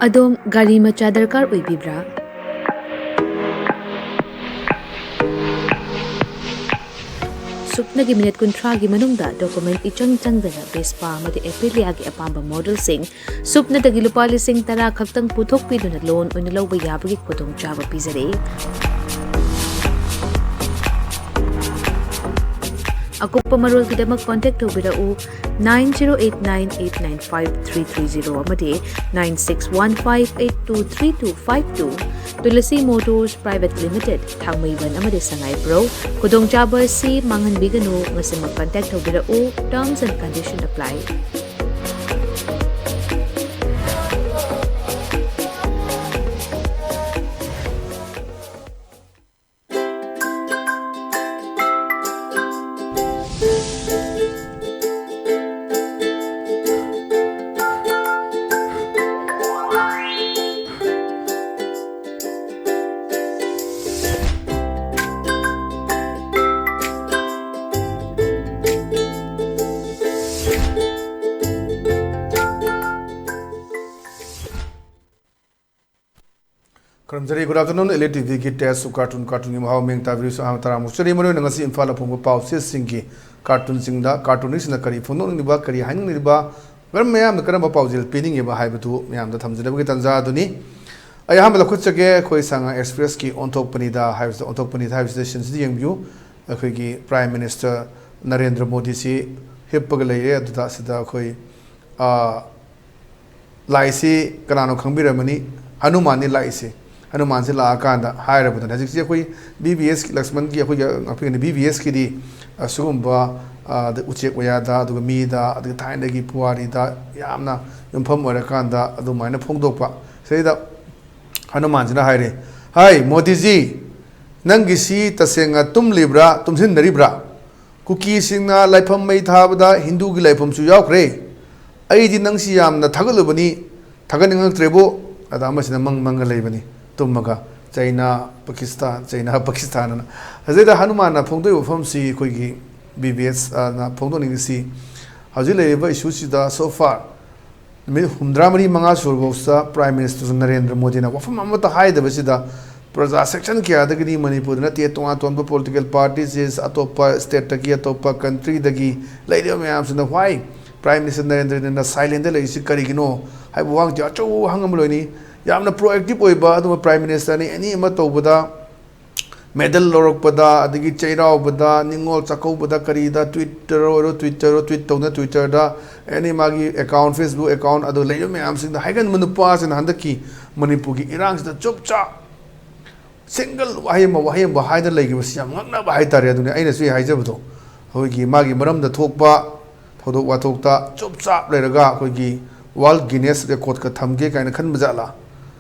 अदोम गाड़ी मचा दरकार ओइबिब्रा सुपनगी मिनट कुंथ्रागी मनुंगदा डॉक्यूमेंट इचंग चंगदना बेस्पा अमदि एप्रिलियागी अपांबा मॉडल सिंग सुपनदगी लुपा लिसिंग 10 खक्तंग पुथोकपिदुना लोन ओइना लौबा याबगी खुदोंचाबा पिजरे अकुप्पा मरोलगिदमक कॉन्टैक्ट तौबिरउ 9089895330 अमदि 9615823252 तुलसी मोटर्स प्राइवेट लिमिटेड थांगमैबन अमदि संगाइब्रो खुदोंचाबा सी मांगनबिगनु मसिमक कॉन्टैक्ट तौबिरउ terms and condition apply Good afternoon, ELITETV ki test cartoon ki mahau meng tavri so am tara musari mano ngasi imfala phungba pau se singi cartoon singda cartoonist na kari phunong ni ba kari haning ni ba garam mayam karam ba pau jil pinning ba hai batu mayam da thamjina ba tanja duni ai ham la khut chage khoi sanga express ki onthok pani da hai on thok pani da station si yang view khoi ki prime minister Narendra Modi si hippa ga leire adu sida khoi laisi kanano khangbiramani hanuman ni laisi Hanuman se la kanda hire but na jik koi BBS Laxman ki koi apni BBS ki di sugumba the uchek waya da du mi da the thain da gi puari da yamna yumpham ora kanda adu maina phongdokpa sei da Hanuman jina hire hai Modi ji nangi si tasenga tum libra tumsin naribra kuki singna laifam mai thabada Hindu gi laifam su yaukre ai di nang si yamna thagalubani thaganing trebo ada masina mang leibani Tumaga, China, Pakistan, Hazeda Hanumana, Pondo from C, Kogi, BBS, Pondo si Hazile issues so far. Humdramari Mangasur, Prime Minister Narendra Modi, from Amata High, the Visida, Praza section Kia, the Gini Manipur, not yet on political parties is Atopa, state Taki, Atopa, country, the Gi, Lady of Mayams in the why. Prime Minister Narendra in the silent, the Lady Karigino, I want Jacho Hangamuloni. Yamna proactive oiba adu prime minister ni any ma tobada medal lorok pada adigi chairao bada ningol chakau bada karida tweet tona Twitter da any magi account Facebook account adu leyo me am sing the haigan manupas and handaki Manipur ki irang da chupcha single wahim ba haida legi siam ngakna ba haitare adu aina sui haijabdo hoigi magi maram da thokpa thodok wa thokta chupcha leraga hoigi World Guinness record ka thamge kaina khan bajala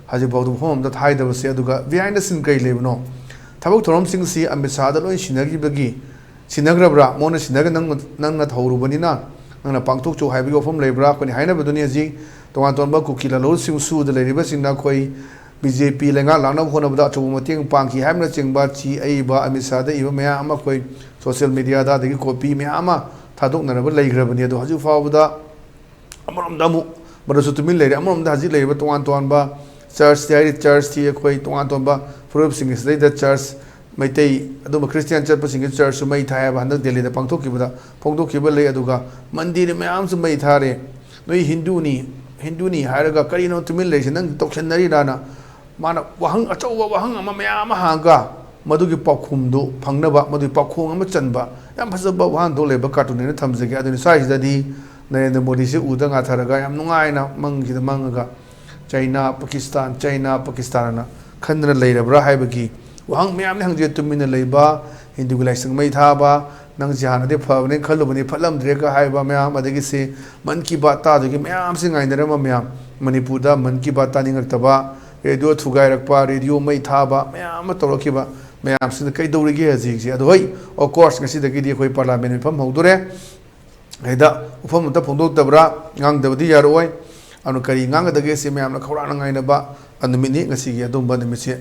Haji Baudu home that hide the Seduga behind the sin gay level. Tabuk Torom Sing Si and Besada Shinagi Bagi Sinagra, Mona Sinagan Nanga Horubanina, and a Pangtok to Habigo from Labra, when Haina Baduniazi, Tomatomba Kukila Lo Sim Su, the Lady Basina Koi, BJP Lenga Lana, one of that to Mating Panki, Hamlet Bachi, Aiba, Amisada, Eva Mea Amakoi, social media, that they copy Meama, Tadok Nava Lake Revenue, Hazu Fawda, Amam Damu, but also to me later, Amam Dazi Labor to Antoanba. Church the quite one tomba for singing the church may take a Christian church singing church may have under Delhi the Pangtoki Pongdo Kibale Aduga Mandi the Mayams may tare no Hinduni Haraga Karino to Millation and Tokshanari Dana Mana Wahang Achowa Wahang Mayama Hanga Madugi Pokumdo Pangnaba Madu Pokum Machanba Yampasaba one dole Bacatun in the Tamsaga and size that he then the Modisi Udang Ataraga am Nungaina Mangi the Manga China, Pakistan, Kandra later, Brahibaki, Wang Miam Hangja to Mina Leba, into Glasing Maitaba, Nangjana de Pavane, Kalubani, Palam, Dreka, Haiba, Miam, Adagisi, Manki Bata, the Miam sing in the Ramamiam, Manipuda, Manki Bata, Ningataba, Radio Tugairakpa, Radio Maitaba, Miam Torokiba, Miam Sin the Kaido Rigazi, Adway, of course, can see the Gidi Parliament from Hodore, Heda, from the Pondo Dabra, Yang the Diaroi. Anu kari ngang da ge se me amna khawra ngai na ba anu mini ngasi ge adum ba ni se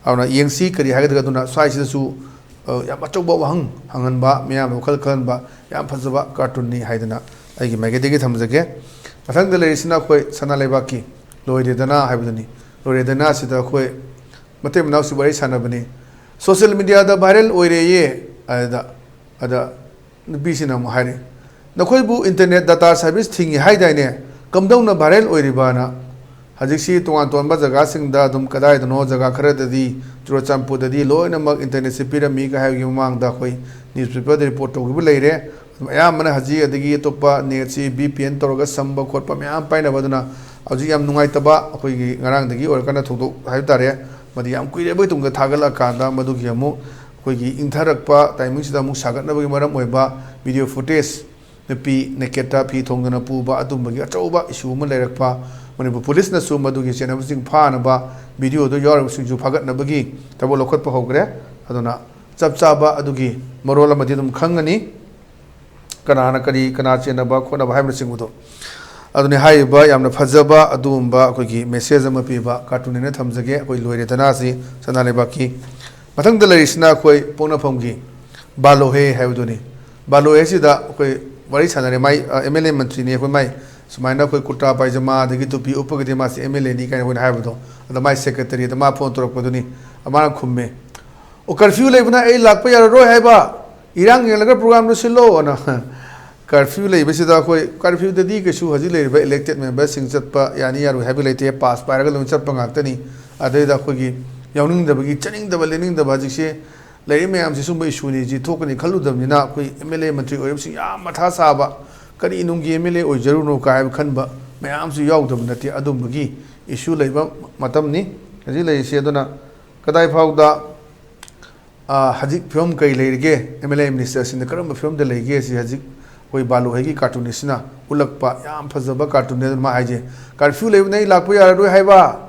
auna yengsi kari ha ga duna swai si su ya ba chok ba hang hangan ba me am khal khan ba ya phajaba cartoon ni haidana ai gi mage de ge thamjage mathang de le sina khoi sana leba ki loidena haibudani loidena sida khoi mate manaw si bari sanabani social media da viral oire ye ada bisina mo haire nakhoi bu internet data service thingi haidaine kamdong na viral oiribana hajiksi tuan tuan ba jaga singda dum kadai dano jaga khara dadi churo champu dadi loina mak internet se pirami ka hayu mang da khoi newspaper report to bu leire ya mana haji adigi topa net si VPN toroga samba khotpa myam paina baduna aji yam nungai taba khoi gi ngarang dagi or kana thok hayu tare madi yam kuire bai tung ga thagala kanda madu gi amu khoi gi ingtharakpa timing sida mu sagat na bagi maram oiba video footage nepi neketa phi thongna pu ba adum bagi achauba issue ma leirakpa Manipur police na su madu gi channel sing phana ba video do yor sing ju phagat na bagi tabo lokhot pa hogre aduna chap chaba adugi marol amadi dum khangani kana kari kana chena ba khona ba haim sing udo aduni hai ba yamna phajaba adumba koi gi message ama pi ba cartoon ne thamjage koi loire dana si sanale ba ki mathang da larisna koi pona phom gi balo he hauduni balo he sida koi bari sanare mai MLA mantri ne koi mai sumaina koi kuta paijama dagi tupi upagade ma si MLA ni kai koi haibudo ada mai secretary da ma phone torok poduni amana khumme o curfew leibna ei lakpa yar ro haiba irang yelaga program no silo ana curfew lei besida koi curfew da di ke su haji lei ba elected member sing chatpa yani yaru habi leite pass paraga lo chatpa ngaktani adai da koi gi yawning da bagi chaning da lening da baji se lei me am si sum bai su ni ji thokani khalu da ni na koi MLA mantri oyam sing ya matha sa ba kari nungi MLA oi jaru no ka haib khanba me am su yaw da nati adum bagi issue leiba matam ni haji lei se dona kadai phau da hajik film kai leige MLA minister sin karam film da leige si hajik koi balu hegi cartoonist na ulakpa yam phajaba cartoon ne ma haije curfew leib nei lakpa yar ro haiba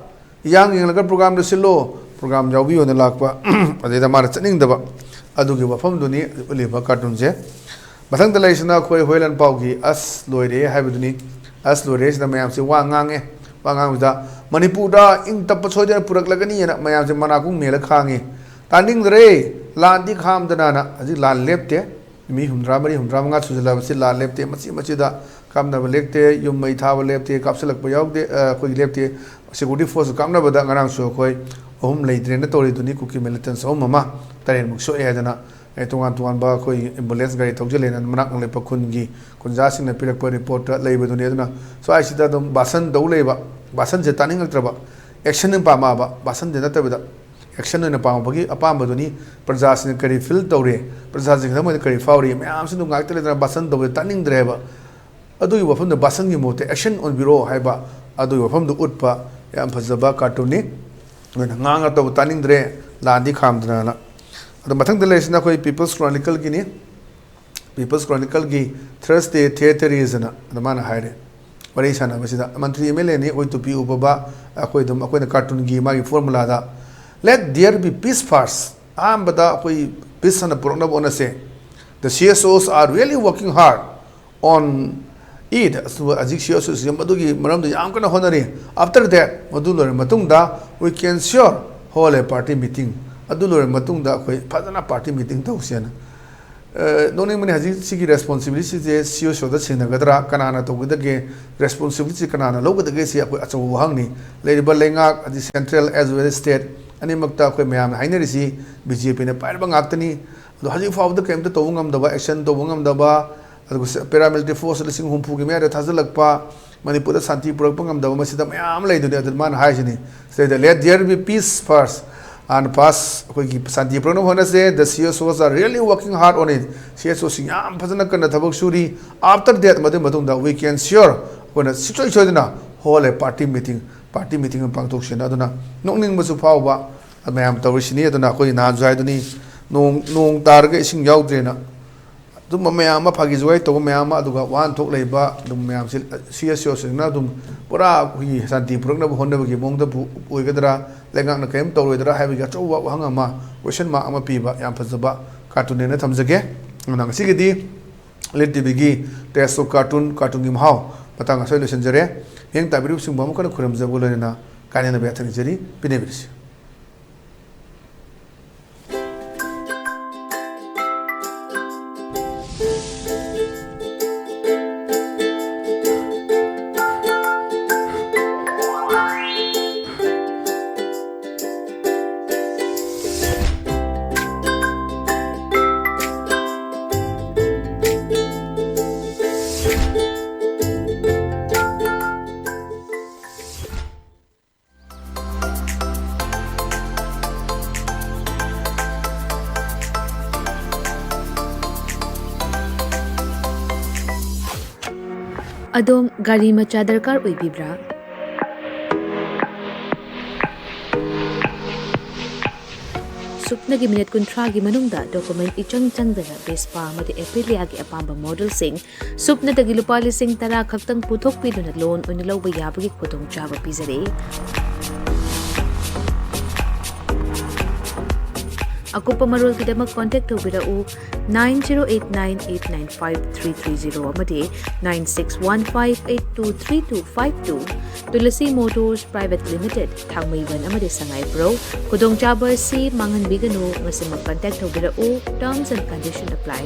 yang laga program da silo program jawbi on lakpa ade da mar chaning daba adugi wafam duni uleba cartoon je mathang da leisna khoi hoilan paugi as loire haibuduni as loire na mayam se wa ngange wa ngang da Manipur da ing tap choja purak lagani na mayam se manakung mela khange taning re landi kham dana na aji lan lepte mi humdra mari humdra nga sujala se la lepte machi da kam na lekte yum mai tha lepte kapsalak pa yaude khoi lepte security force kam na bada ngarang so khoi ohum leidre na tori duni kuki militants ohum mama taren muk so e dana tungan ba khoi ambulance gari thokjele na manak le pakhun gi kunja sing na pirak pa report leiba duni aduna so ai sida dum basan dau leiba basan je taning altraba action pa ma ba basan de na tabida action na pa bagi apam baduni praja sin kari fill tore praja jing na kari fauri me am sin ngak tele na basan dau taning dreba adu wafam da basan gi mote action on bureau haiba adu wafam du utpa yam phajaba cartoon ni nganga to taning dre landi kham dana na adu mathang de lesna koi people's chronicle gi ni people's chronicle gi Thursday theater is na mana haire wari sana basida mantri MLA ni oi to pi ubaba akoi dum akoi na cartoon gi ma gi formula da let there be peace first am bada koi peace na purna bona se the CSOs are really working hard on it so ajik CSOs madu gi maram da am kana honari after that madu lor matung da we can sure hold a party meeting adu lor matung da koi phajana party meeting ta usiana noni mani haji sigi responsibility je CSO da chena gadra kanana to gudage responsibility kanana lo gudage si akoi achaw hangni leiba lenga adi central as well as state ani makta koi mayam hainarisi BJP ne pairba ngaktani ado haji faw da kem ta to ngam da action to ngam da ba adu paramilitary force lising humpu gi mere thazalakpa Manipur da santi purak ngam da masida mayam leidu de man haijini say the let there be peace first and pass koi gi santi purak no hona se the CSOs are really working hard on it CSO sing yam phajana kana thabak suri after that madum da we can sure kona sichoi chodina hold a party meeting pang tok sena aduna nongning masu phawba mayam tawrisini aduna koi na jai duni nong tar ga ising yaudre na dum mayam ma phagi joi to mayam aduga wan thok leiba dum mayam CSO singna dum pura hui santi purak na honda gi mongda bu oigadra lengang na kem tawroidra haibiga chowa wanga ma question mark ama piba yam phajaba cartoon ne thamjage nang sigidi ELITETV gi test of cartoon gi mahau patang solution jare yang tabiru sing bamu kana khuram jabulena na kanena beathani jari pinebirsi Adom gari macha darkar oibibra? Supnagi minute kuntragi manungda document ichang changdana Vespa amadi Aprilia gi apamba model sing supna dagi lupa lising tara khaktang puthok piduna loan oina lawba yabagi khudong chaba pizare. Akupa marul kidamak contact tawbirau 9089895330 amadi 9615823252 Tulasi Motors Private Limited Thangmaiban amadi Sangai Pro Kudong Chaba si Mangan Biganu ngasi mag-contact tawbirau terms and conditions apply.